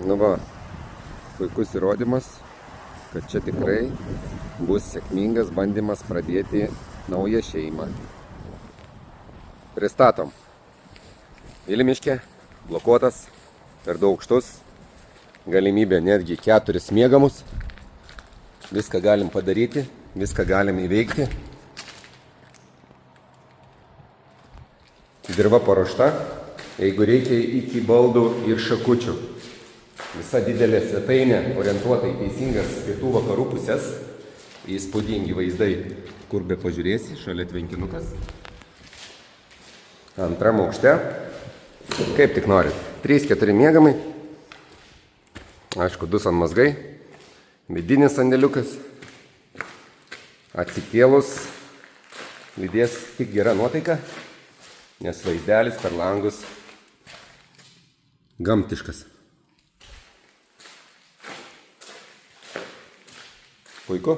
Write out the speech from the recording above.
Nu va, puikus įrodymas, kad čia tikrai bus sėkmingas bandymas pradėti naują šeimą. Pristatom. Vilimiškė, blokuotas, per daug aukštus, galimybė netgi 4 miegamus. Viską galim padaryti, viską galim įveikti. Dirva paruošta, jeigu reikia iki baldų ir šakučių. Visa didelė svetainė orientuota į teisingas pietų vakarų pusės. Įspūdingi vaizdai, kur be pažiūrėsi, šalia tvenkinukas. Antram aukšte, kaip tik norit, 3-4 miegamai. Aišku, 2 sandmazgai, vidinis sandėliukas. Atsikėlus lydės tik gera nuotaika, nes vaizdelis per langus gamtiškas. Puiku.